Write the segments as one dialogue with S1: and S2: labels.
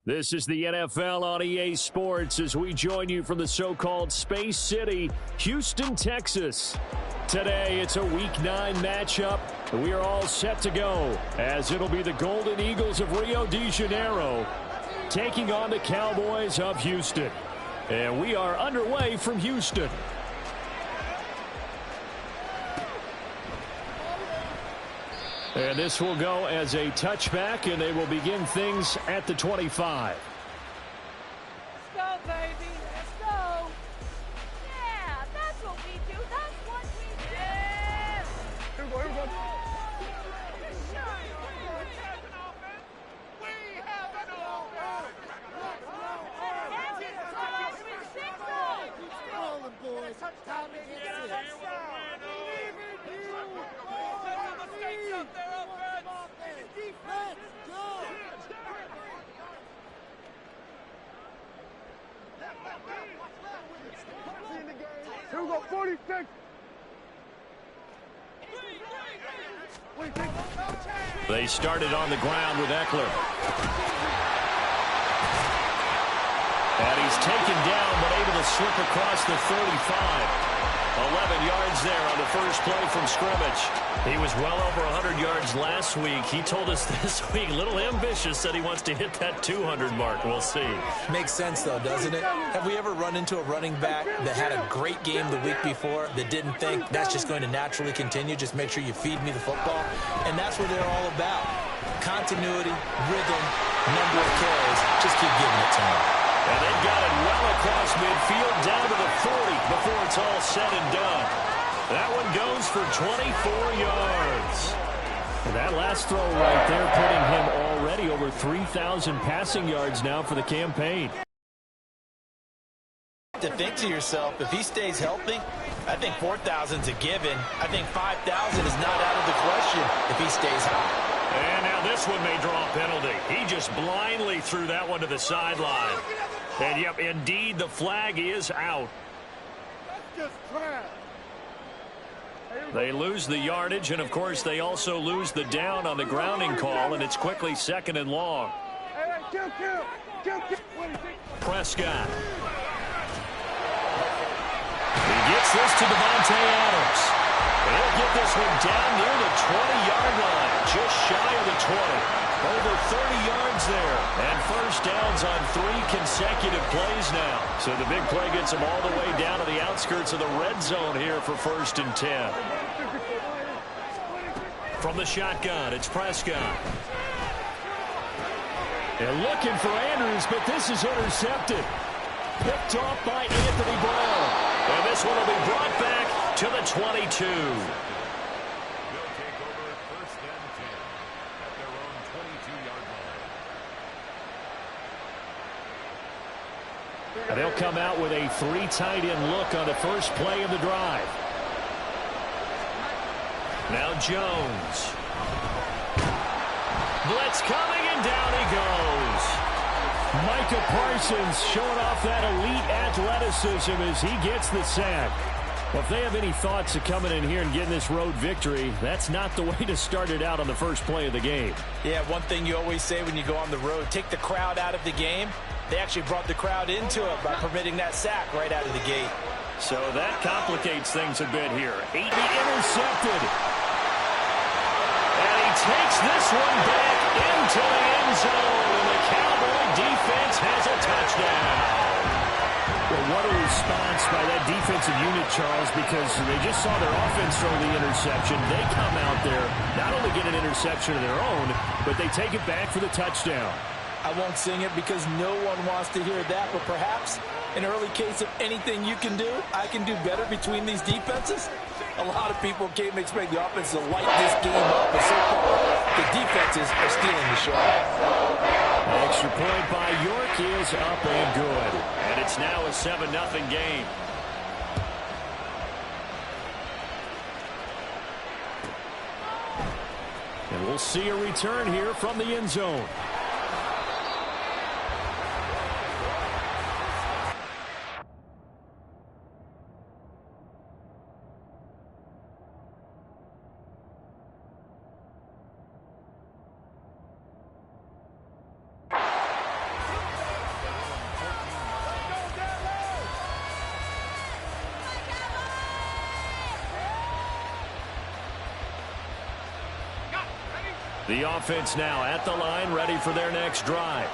S1: This is the NFL on EA Sports as we join you from the so-called Space City, Houston, Texas. Today, it's a Week 9 matchup. We are all set to go as it'll be the Golden Eagles of Rio de Janeiro taking on the Cowboys of Houston. And we are underway from Houston. And this will go as a touchback, and they will begin things at the 25.
S2: Let's go, baby. Let's go. Yeah, that's what we do. That's what we do. Yeah. Here we go. Here we go. We have an offense. Keep scrolling, boys. Time to get it. Let's go! Here we go, 46!
S1: They started on the ground with Eckler. And he's taken down but able to slip across the 35. 11 yards there on the first play from scrimmage. He was well over 100 yards last week. He told us this week, a little ambitious, said he wants to hit that 200 mark. We'll see.
S3: Makes sense, though, doesn't it? Have we ever run into a running back that had a great game the week before that didn't think that's just going to naturally continue? Just make sure you feed me the football. And that's what they're all about. Continuity, rhythm, number of carries. Just keep giving it to them.
S1: And they've got it well across midfield down to the 40 before it's all said and done. That one goes for 24 yards. And that last throw right there putting him already over 3,000 passing yards now for the campaign.
S3: To think to yourself, if he stays healthy, I think 4,000's a given. I think 5,000 is not out of the question if he stays high.
S1: And now this one may draw a penalty. He just blindly threw that one to the sideline. And, yep, indeed, the flag is out.
S2: That's just trash.
S1: They lose the yardage, and, of course, they also lose the down on the grounding call, and it's quickly 2nd and long. Prescott. He gets this to Devontae Adams. He'll get this one down near the 20-yard line, just shy of the 20. Over 30 yards there, and first downs on 3 consecutive plays now. So the big play gets them all the way down to the outskirts of the red zone here for 1st and 10. From the shotgun, it's Prescott. And looking for Andrews, but this is intercepted. Picked off by Anthony Brown. And this one will be brought back to the 22. And they'll come out with a 3 tight end look on the first play of the drive. Now Jones. Blitz coming, and down he goes. Micah Parsons showing off that elite athleticism as he gets the sack. Well, if they have any thoughts of coming in here and getting this road victory, that's not the way to start it out on the first play of the game. Yeah, one thing you always say when you go on the road, take the crowd out of the game. They actually brought the crowd into it by permitting that sack right out of the gate. So that complicates things a bit here. 80 intercepted. And he takes this one back into the end zone. And the Cowboy defense has a touchdown. Well, what a response by that defensive unit, Charles, because they just saw their offense throw the interception. They come out there, not only get an interception of their own, but they take it back for the touchdown.
S3: I won't sing it because no one wants to hear that, but perhaps an early case of anything you can do, I can do better between these defenses. A lot of people came to expect the offense to light this game up, but so far, the defenses are stealing the show.
S1: An extra point by York is up and good. And it's now a 7-0 game. And we'll see a return here from the end zone. The offense now at the line, ready for their next drive.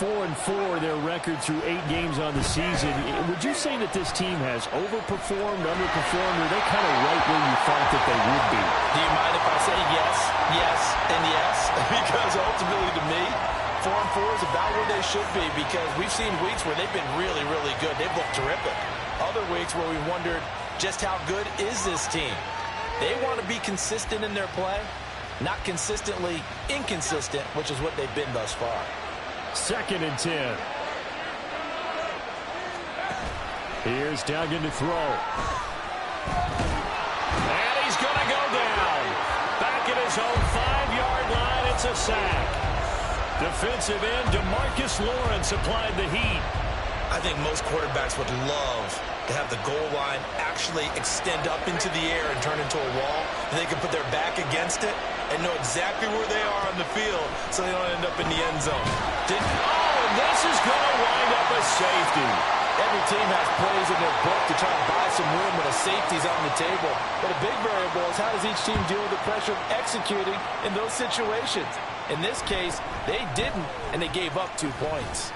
S1: 4-4, their record through 8 games on the season. Would you say that this team has overperformed, underperformed, or are they kind of right where you thought that they would be?
S3: Do you mind if I say yes, yes, and yes? Because ultimately to me, 4-4 is about where they should be, because we've seen weeks where they've been really, really good. They've looked terrific. Other weeks where we wondered just how good is this team. They want to be consistent in their play, not consistently inconsistent, which is what they've been thus far.
S1: 2nd and 10. Here's Duggan to throw. And he's going to go down. Back at his own 5-yard line, it's a sack. Defensive end DeMarcus Lawrence applied the heat.
S3: I think most quarterbacks would love to have the goal line actually extend up into the air and turn into a wall. And they can put their back against it and know exactly where they are on the field so they don't end up in the end zone.
S1: And this is going to wind up a safety.
S3: Every team has plays in their book to try to buy some room when a safety's on the table. But a big variable is how does each team deal with the pressure of executing in those situations. In this case, they didn't, and they gave up 2 points.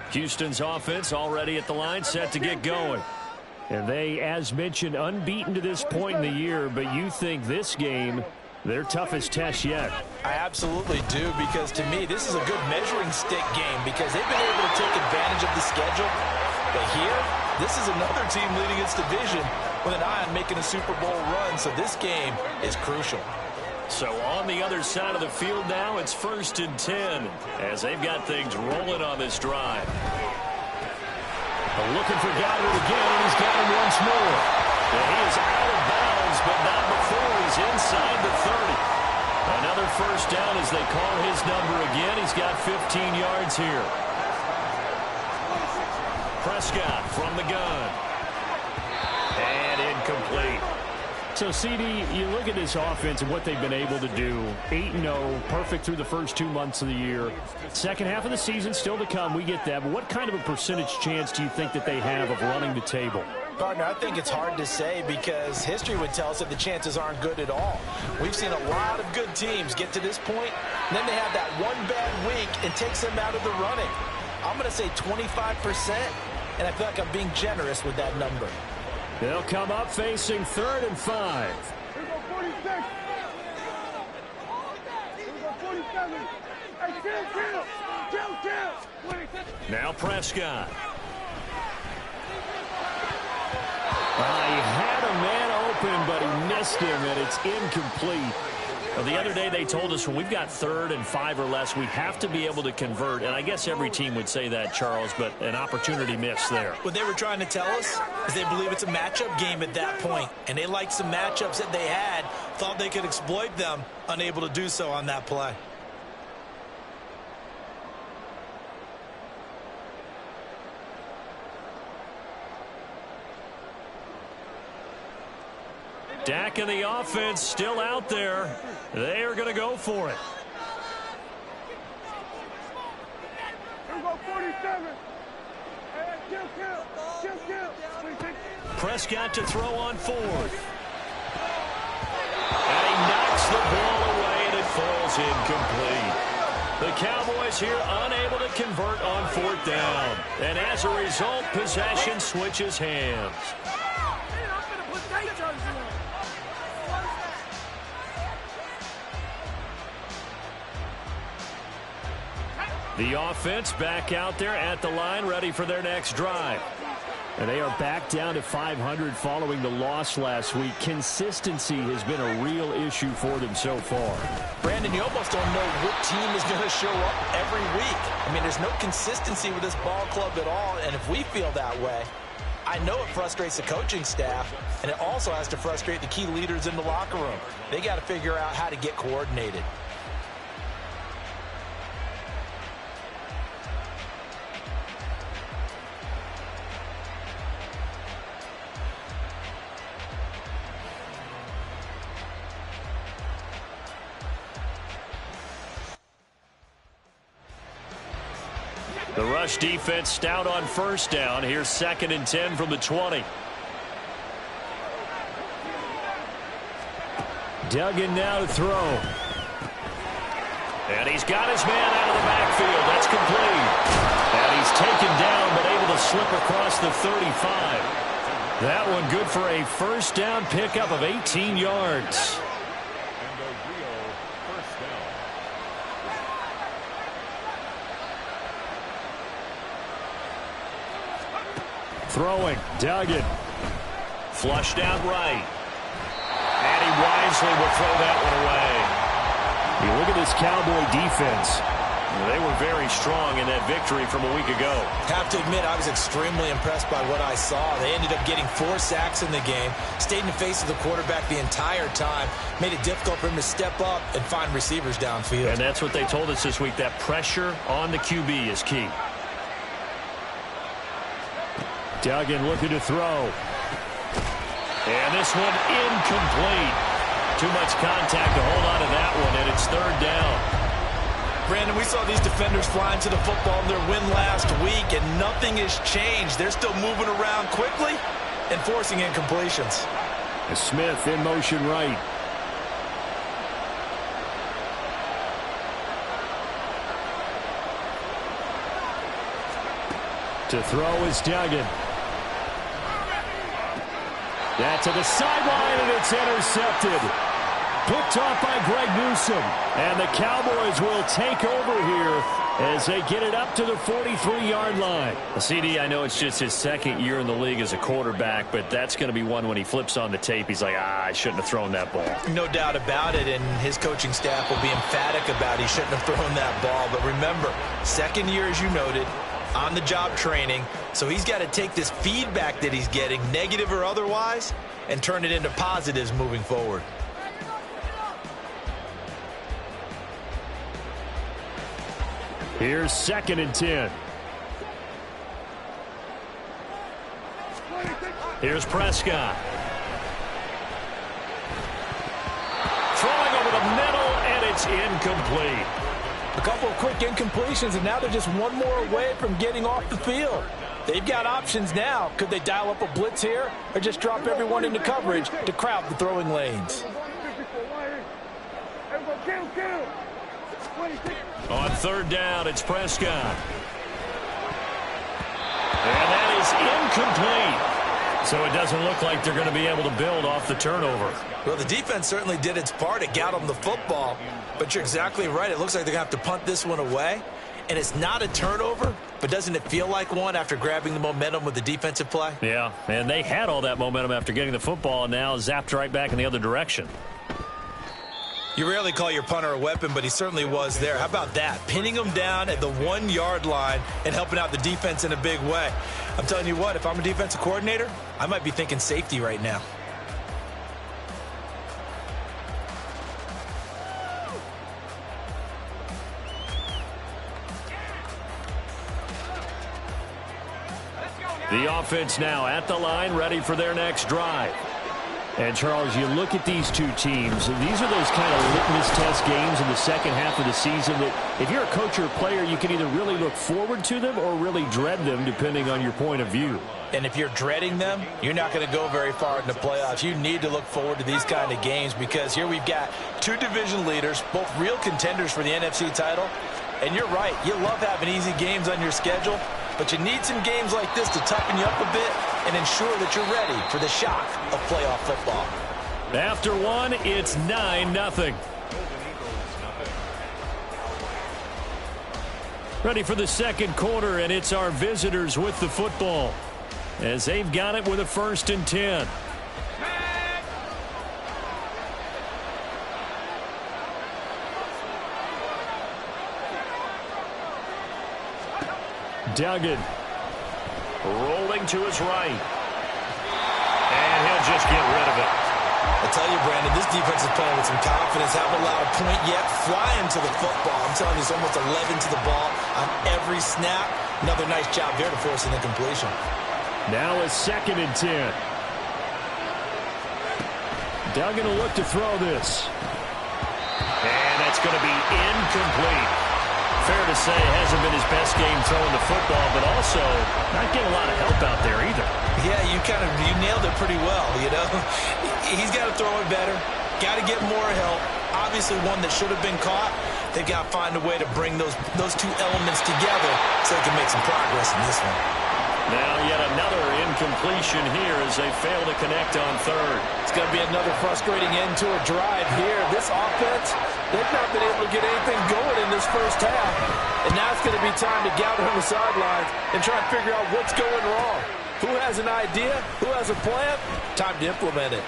S1: Houston's offense already at the line, set to get going. And they, as mentioned, unbeaten to this point in the year, but you think this game, their toughest test yet.
S3: I absolutely do, because to me, this is a good measuring stick game because they've been able to take advantage of the schedule. But here, this is another team leading its division with an eye on making a Super Bowl run, so this game is crucial.
S1: So on the other side of the field now, it's 1st and 10 as they've got things rolling on this drive. Looking for Goddard again, and he's got him once more. And he is out of bounds, but not before he's inside the 30. Another 1st down as they call his number again. He's got 15 yards here. Prescott from the gun. And incomplete. So, CD, you look at this offense and what they've been able to do. 8-0, perfect through the first 2 months of the year. Second half of the season still to come. We get that. But what kind of a percentage chance do you think that they have of running the table?
S3: Gardner, I think it's hard to say because history would tell us that the chances aren't good at all. We've seen a lot of good teams get to this point, and then they have that one bad week and takes them out of the running. I'm going to say 25%, and I feel like I'm being generous with that number.
S1: They'll come up facing 3rd and 5.
S4: Here we go, 46. Here we go, 47. Hey, kill.
S1: Now Prescott. He had a man open, but he missed him, and it's incomplete. The other day they told us when we've got 3rd and 5 or less, we have to be able to convert. And I guess every team would say that, Charles, but an opportunity missed there.
S3: What they were trying to tell us is they believe it's a matchup game at that point. And they liked some matchups that they had, thought they could exploit them, unable to do so on that play.
S1: Dak and the offense still out there. They are going to go for it.
S4: Here we go, 47. Hey, kill.
S1: Prescott to throw on 4th. And he knocks the ball away, and it falls incomplete. The Cowboys here unable to convert on 4th down. And as a result, possession switches hands. The offense back out there at the line, ready for their next drive. And they are back down to 500 following the loss last week. Consistency has been a real issue for them so far.
S3: Brandon, you almost don't know what team is going to show up every week. I mean, there's no consistency with this ball club at all, and if we feel that way, I know it frustrates the coaching staff, and it also has to frustrate the key leaders in the locker room. They got to figure out how to get coordinated.
S1: The rush defense stout on first down. Here's 2nd and 10 from the 20. Duggan now to throw. And he's got his man out of the backfield. That's complete. And he's taken down but able to slip across the 35. That one good for a first down pickup of 18 yards. Throwing, Duggan. Flushed out right. And he wisely will throw that one away. You look at this Cowboy defense. They were very strong in that victory from a week ago.
S3: Have to admit, I was extremely impressed by what I saw. They ended up getting 4 sacks in the game, stayed in the face of the quarterback the entire time, made it difficult for him to step up and find receivers downfield.
S1: And that's what they told us this week, that pressure on the QB is key. Duggan looking to throw. And this one incomplete. Too much contact to hold on to that one, and it's 3rd down.
S3: Brandon, we saw these defenders flying to the football in their win last week, and nothing has changed. They're still moving around quickly and forcing incompletions.
S1: Smith in motion right. To throw is Duggan. That to the sideline, and it's intercepted. Picked off by Greg Newsome. And the Cowboys will take over here as they get it up to the 43-yard line. CD, I know it's just his 2nd year in the league as a quarterback, but that's going to be one when he flips on the tape. He's like, I shouldn't have thrown that ball.
S3: No doubt about it, and his coaching staff will be emphatic about he shouldn't have thrown that ball. But remember, 2nd year, as you noted, on-the-job training, so he's got to take this feedback that he's getting, negative or otherwise, and turn it into positives moving forward.
S1: Here's 2nd and 10. Here's Prescott. Throwing over the middle, and it's incomplete.
S3: A couple of quick incompletions, and now they're just one more away from getting off the field. They've got options now. Could they dial up a blitz here or just drop everyone into coverage to crowd the throwing lanes?
S1: On 3rd down, it's Prescott. And that is incomplete. So it doesn't look like they're going to be able to build off the turnover.
S3: Well, the defense certainly did its part. It got them the football. But you're exactly right. It looks like they're going to have to punt this one away. And it's not a turnover, but doesn't it feel like one after grabbing the momentum with the defensive play?
S1: Yeah, and they had all that momentum after getting the football, and now zapped right back in the other direction.
S3: You rarely call your punter a weapon, but he certainly was there. How about that? Pinning him down at the 1-yard line and helping out the defense in a big way. I'm telling you what, if I'm a defensive coordinator, I might be thinking safety right now.
S1: The offense now at the line, ready for their next drive. And, Charles, you look at these two teams, and these are those kind of litmus test games in the second half of the season that if you're a coach or a player, you can either really look forward to them or really dread them, depending on your point of view.
S3: And if you're dreading them, you're not going to go very far in the playoffs. You need to look forward to these kind of games because here we've got 2 division leaders, both real contenders for the NFC title. And you're right, you love having easy games on your schedule, but you need some games like this to toughen you up a bit and ensure that you're ready for the shock of playoff football.
S1: After one, it's 9-0. Ready for the second quarter, and it's our visitors with the football as they've got it with a 1st and 10. Duggan rolling to his right. And he'll just get rid of it.
S3: I tell you, Brandon, this defense is playing with some confidence. Haven't allowed a point yet. Flying to the football. I'm telling you, it's almost 11 to the ball on every snap. Another nice job there to force an incompletion.
S1: Now a 2nd and 10. Duggan will look to throw this. And that's going to be incomplete. fair to say it hasn't been his best game throwing the football, but also not getting a lot of help out there either.
S3: Yeah, you nailed it pretty well, you know. He's got to throw it better, got to get more help. Obviously one that should have been caught. They've got to find a way to bring those two elements together so they can make some progress in this one.
S1: Now yet another incompletion here as they fail to connect on third.
S5: It's going to be another frustrating end to a drive here. This offense, they've not been able to get anything going in this first half. And now it's going to be time to gather on the sidelines and try and figure out what's going wrong. Who has an idea? Who has a plan? Time to implement it.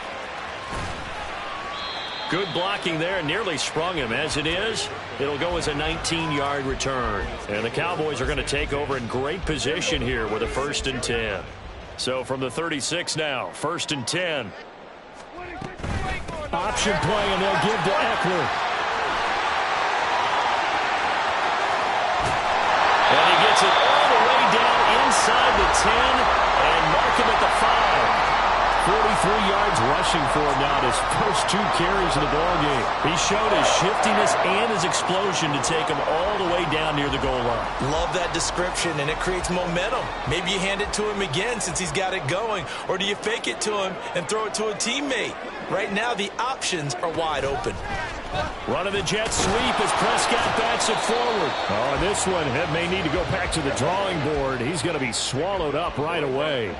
S1: Good blocking there, nearly sprung him. As it is, it'll go as a 19-yard return. And the Cowboys are going to take over in great position here with a 1st and 10. So from the 36 now, 1st and 10. Option play, and they'll give to Eckler. And he gets it all the way down inside the 10 and mark him at the 5. 43 yards rushing for him now, his first 2 carries of the ballgame. He showed his shiftiness and his explosion to take him all the way down near the goal line.
S3: Love that description, and it creates momentum. Maybe you hand it to him again since he's got it going, or do you fake it to him and throw it to a teammate? Right now, the options are wide open.
S1: Running the jet sweep as Prescott backs it forward. Oh, and this one may need to go back to the drawing board. He's going to be swallowed up right away.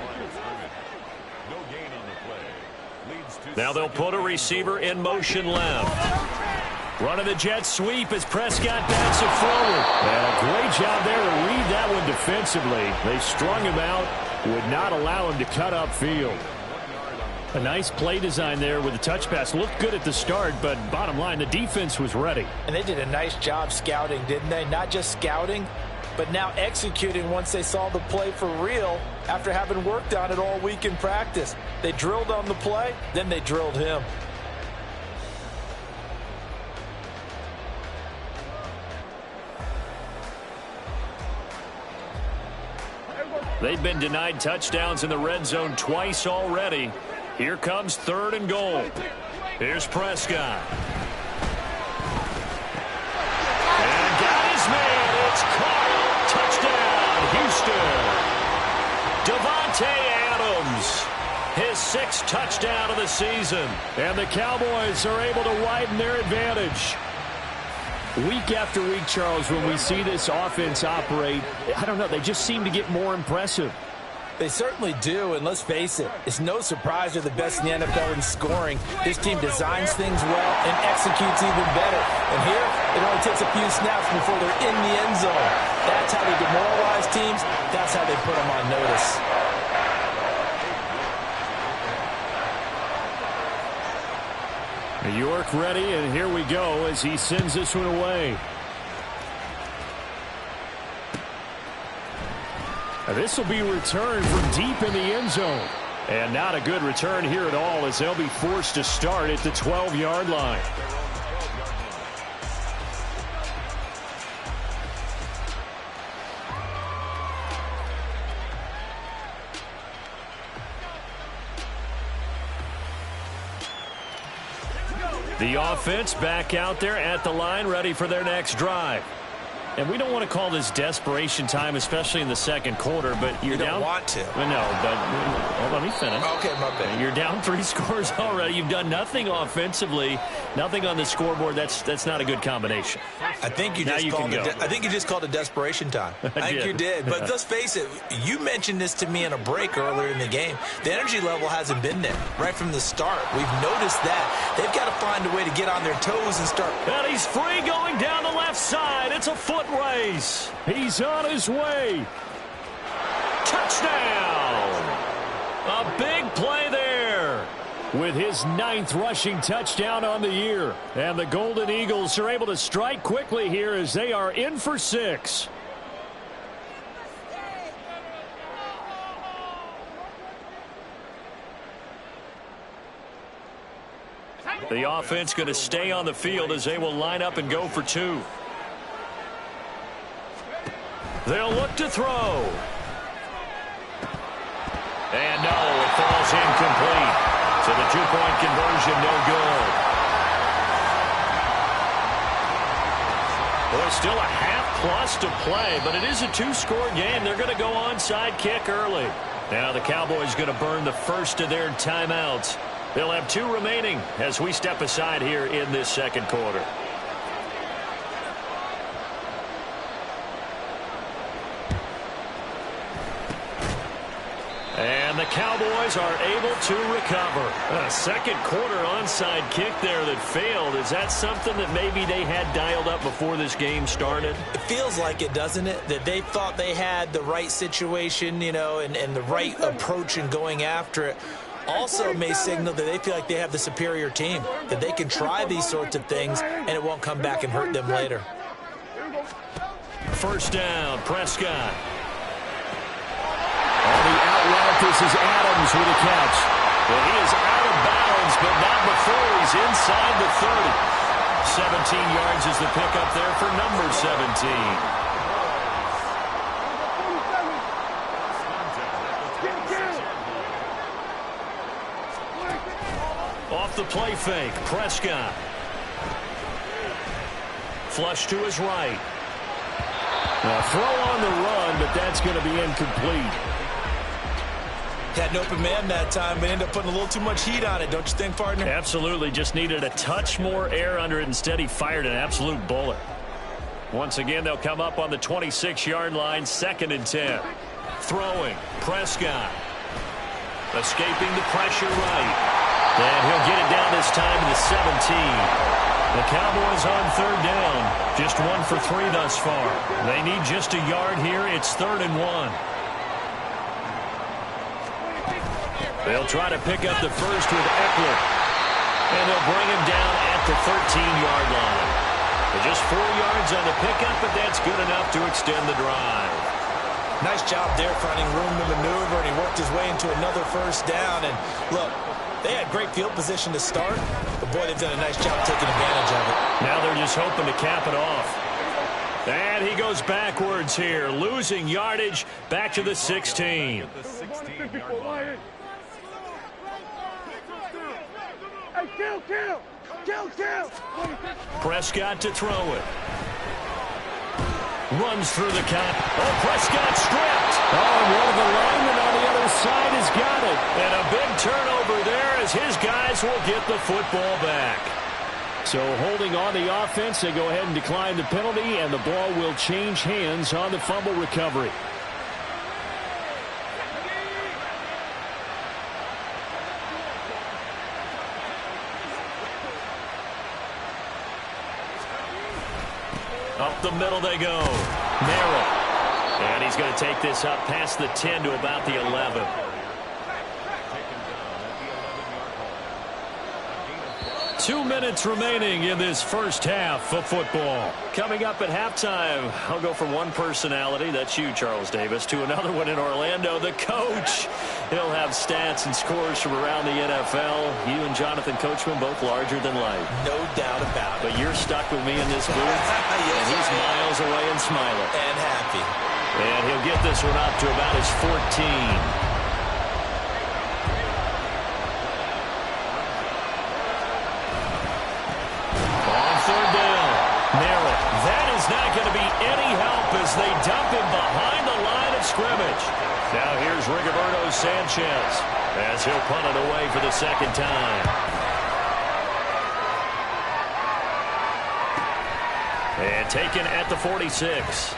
S1: Now they'll put a receiver in motion left. Running the jet sweep as Prescott backs it forward. And a great job there to read that one defensively. They strung him out, would not allow him to cut upfield. A nice play design there with the touch pass. Looked good at the start, but bottom line, the defense was ready.
S5: And they did a nice job scouting, didn't they? Not just scouting, but now executing once they saw the play for real after having worked on it all week in practice. They drilled on the play, then they drilled him.
S1: They've been denied touchdowns in the red zone twice already. Here comes 3rd and goal. Here's Prescott. And got his man. It's caught. Touchdown, Houston. Devontae Adams. His 6th touchdown of the season. And the Cowboys are able to widen their advantage. Week after week, Charles, when we see this offense operate, I don't know, they just seem to get more impressive.
S5: They certainly do, and let's face it, it's no surprise they're the best in the NFL in scoring. This team designs things well and executes even better. And here, it only takes a few snaps before they're in the end zone. That's how they demoralize teams. That's how they put them on notice.
S1: York ready, and here we go as he sends this one away. This will be returned from deep in the end zone. And not a good return here at all as they'll be forced to start at the 12-yard line. The offense back out there at the line, ready for their next drive. And we don't want to call this desperation time, especially in the second quarter, but you're down.
S3: You don't want to.
S1: Well, no, but let me finish.
S3: Okay, my bad.
S1: You're down 3 scores already. You've done nothing offensively, nothing on the scoreboard. That's not a good combination.
S3: I think you just called it desperation time. I think you did. But let's face it, you mentioned this to me in a break earlier in the game. The energy level hasn't been there right from the start. We've noticed that. They've got to find a way to get on their toes and start.
S1: And he's free going down the left side. It's a foot race. He's on his way. Touchdown. A big play there with his 9th rushing touchdown on the year. And the Golden Eagles are able to strike quickly here as they are in for 6. The offense going to stay on the field as they will line up and go for 2. They'll look to throw. And no, it falls incomplete. So the 2-point conversion, no good. Boy, still a half-plus to play, but it is a two-score game. They're going to go onside kick early. Now the Cowboys going to burn the first of their timeouts. They'll have 2 remaining as we step aside here in this second quarter. And the Cowboys are able to recover. A second quarter onside kick there that failed. Is that something that maybe they had dialed up before this game started?
S3: It feels like it, doesn't it? That they thought they had the right situation, you know, and the right approach in going after it. Also may signal that they feel like they have the superior team, that they can try these sorts of things and it won't come back and hurt them later.
S1: First down, Prescott. On the out route, this is Adams with a catch. Well, he is out of bounds, but not before he's inside the 30. 17 yards is the pickup there for number 17. Off the play fake, Prescott. Flush to his right. A throw on the run, but that's going to be incomplete.
S3: Had an open man that time, but ended up putting a little too much heat on it, don't you think, partner?
S1: Absolutely. Just needed a touch more air under it. Instead, he fired an absolute bullet. Once again, they'll come up on the 26-yard line, 2nd and 10. Throwing, Prescott. Escaping the pressure right. And he'll get it down this time to the 17. The Cowboys on 3rd down. Just 1 for 3 thus far. They need just a yard here. It's 3rd and 1. They'll try to pick up the first with Eckler. And they'll bring him down at the 13-yard line. Just 4 yards on the pickup, but that's good enough to extend the drive.
S3: Nice job there finding room to maneuver, and he worked his way into another first down. And look, they had great field position to start, but boy, they've done a nice job taking advantage of it.
S1: Now they're just hoping to cap it off. And he goes backwards here, losing yardage back to the 16. Prescott to throw it. Runs through the count. Oh, Prescott stripped. Oh, and one of the linemen on the other side has got it. And a big turnover there as his guys will get the football back. So holding on the offense, they go ahead and decline the penalty, and the ball will change hands on the fumble recovery. Up the middle they go. Narrow. And he's going to take this up past the 10 to about the 11. Two minutes remaining in this first half of football. Coming up at halftime, I'll go from one personality, that's you, Charles Davis, to another one in Orlando, the coach. He'll have stats and scores from around the NFL. You and Jonathan Coachman, both larger than life.
S3: No doubt about it.
S1: But you're stuck with me in this booth,
S3: yes,
S1: and he's miles away and smiling.
S3: And happy.
S1: And he'll get this one up to about his 14. Not going to be any help as they dump him behind the line of scrimmage. Now here's Rigoberto Sanchez as he'll punt it away for the second time. And taken at the 46.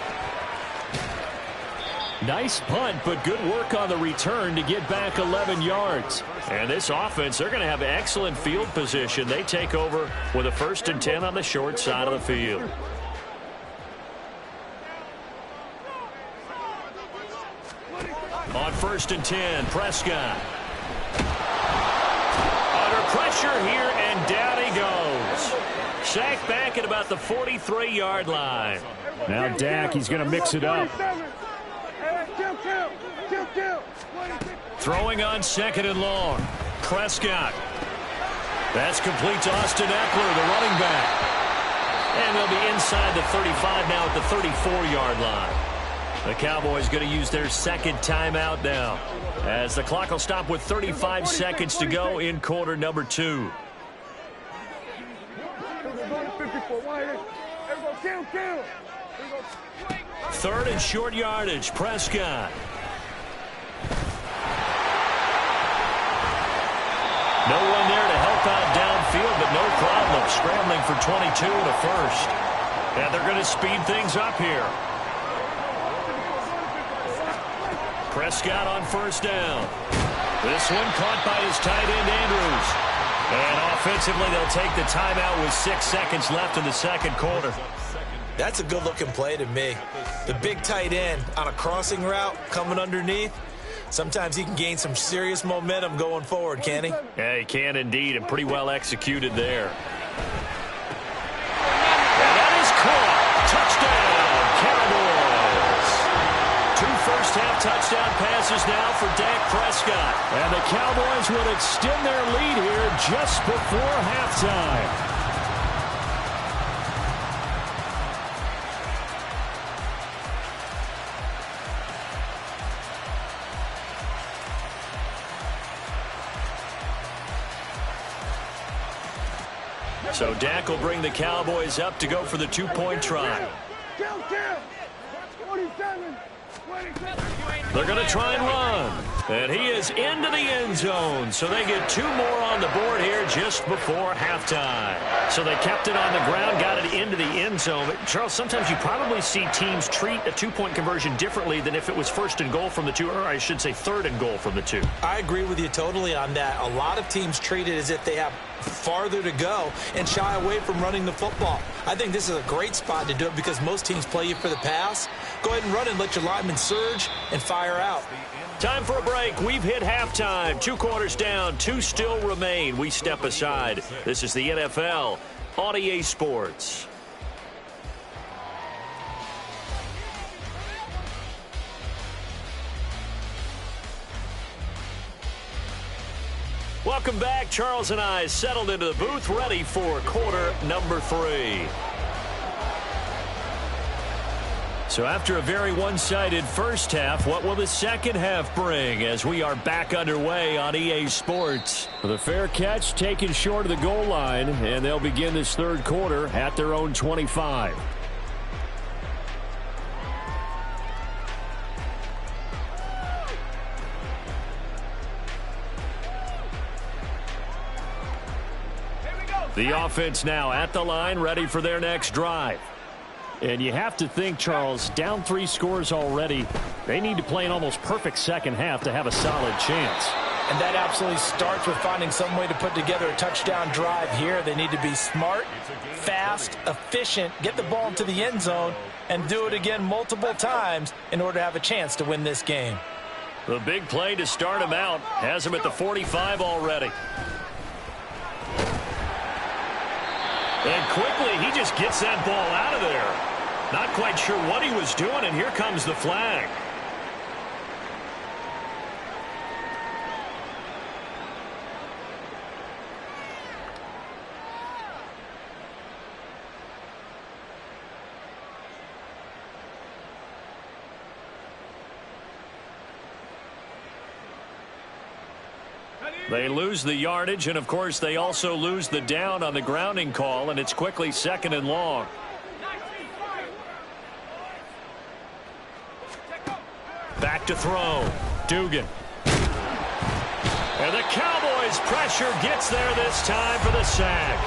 S1: Nice punt, but good work on the return to get back 11 yards. And this offense, they're going to have excellent field position. They take over with a 1st and 10 on the short side of the field. On 1st and 10, Prescott. Under pressure here, and down he goes. Sacked back at about the 43-yard line. Now Dak, he's going to mix it up. Throwing on 2nd and long. Prescott. That's complete to Austin Eckler, the running back. And they'll be inside the 35 now at the 34-yard line. The Cowboys going to use their second timeout now, as the clock will stop with 35 seconds to go in quarter number 2.
S4: Kill.
S1: Third and short yardage. Prescott. No one there to help out downfield, but no problem. Scrambling for 22 and a first. And they're going to speed things up here. Prescott on first down. This one caught by his tight end, Andrews. And offensively, they'll take the timeout with 6 seconds left in the second quarter.
S3: That's a good-looking play to me. The big tight end on a crossing route coming underneath. Sometimes he can gain some serious momentum going forward, can he?
S1: Yeah, he can indeed, and pretty well executed there. And that is caught. Touchdown, Cowboys. 2 first-half touchdown passes now for Dak Prescott. And the Cowboys would extend their lead here just before halftime. So Dak will bring the Cowboys up to go for the 2-point try.
S4: Kill. 47.
S1: They're going to try and run. And he is into the end zone. So they get 2 more on the board here just before halftime. So they kept it on the ground, got it into the end zone. But Charles, sometimes you probably see teams treat a 2-point conversion differently than if it was first and goal from the 2, or I should say third and goal from the 2.
S3: I agree with you totally on that. A lot of teams treat it as if they have farther to go and shy away from running the football. I think this is a great spot to do it because most teams play you for the pass. Go ahead and run and let your linemen surge and fire out.
S1: Time for a break. We've hit halftime. 2 quarters down. 2 still remain. We step aside. This is the NFL on EA Sports. Welcome back. Charles and I settled into the booth, ready for quarter number 3. So after a very one-sided first half, what will the second half bring as we are back underway on EA Sports? The fair catch taken short of the goal line, and they'll begin this third quarter at their own 25. The offense now at the line, ready for their next drive. And you have to think, Charles, down 3 scores already. They need to play an almost perfect second half to have a solid chance.
S5: And that absolutely starts with finding some way to put together a touchdown drive here. They need to be smart, fast, efficient, get the ball to the end zone, and do it again multiple times in order to have a chance to win this game.
S1: The big play to start him out has him at the 45 already. And quickly, he just gets that ball out of there. Not quite sure what he was doing, and here comes the flag. They lose the yardage, and of course they also lose the down on the grounding call, and it's quickly 2nd and long. Back to throw. Dugan. And the Cowboys pressure gets there this time for the sack.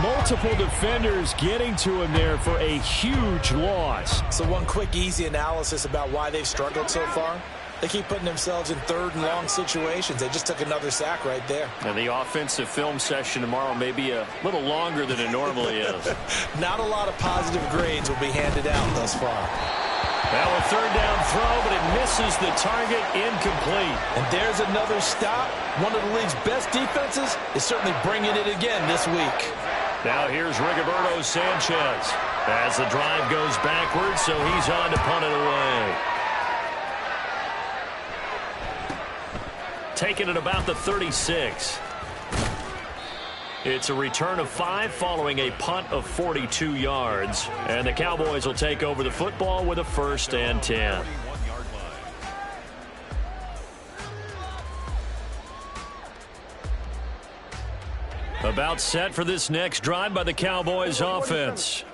S1: Multiple defenders getting to him there for a huge loss.
S3: So one quick, easy analysis about why they've struggled so far. They keep putting themselves in 3rd and long situations. They just took another sack right there.
S1: And the offensive film session tomorrow may be a little longer than it normally is.
S3: Not a lot of positive grades will be handed out thus far.
S1: Now a 3rd down throw, but it misses the target, incomplete.
S5: And there's another stop. One of the league's best defenses is certainly bringing it again this week.
S1: Now here's Rigoberto Sanchez as the drive goes backwards, so he's on to punt it away. Taken at about the 36. It's a return of 5 following a punt of 42 yards. And the Cowboys will take over the football with a 1st and 10. About set for this next drive by the Cowboys offense.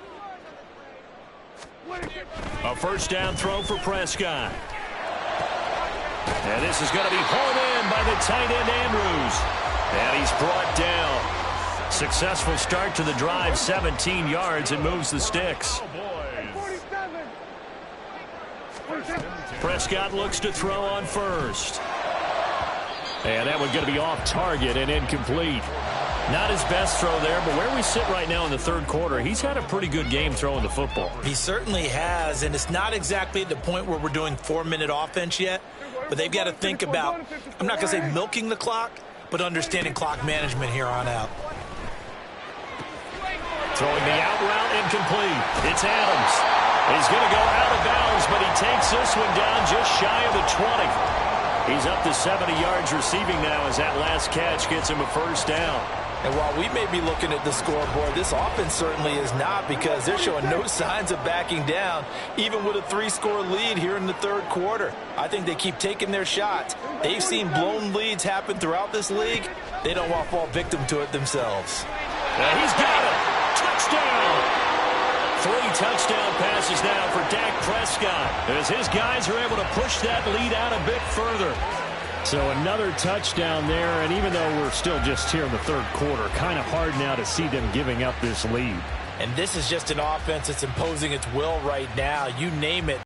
S1: A first down throw for Prescott. And this is going to be hauled in by the tight end Andrews. And he's brought down. Successful start to the drive, 17 yards, and moves the sticks. Prescott looks to throw on first. And that one's going to be off target and incomplete. Not his best throw there, but where we sit right now in the third quarter, he's had a pretty good game throwing the football.
S3: He certainly has, and it's not exactly at the point where we're doing 4-minute offense yet, but they've got to think about, I'm not going to say milking the clock, but understanding clock management here on out.
S1: Throwing the out route, incomplete. It's Adams. He's going to go out of bounds, but he takes this one down just shy of the 20. He's up to 70 yards receiving now as that last catch gets him a first down.
S5: And while we may be looking at the scoreboard, this offense certainly is not, because they're showing no signs of backing down, even with a 3-score lead here in the third quarter. I think they keep taking their shots. They've seen blown leads happen throughout this league. They don't want to fall victim to it themselves.
S1: And he's got it. Touchdown. 3 touchdown passes now for Dak Prescott, as his guys are able to push that lead out a bit further. So another touchdown there, and even though we're still just here in the third quarter, kind of hard now to see them giving up this lead.
S5: And this is just an offense that's imposing its will right now. You name it.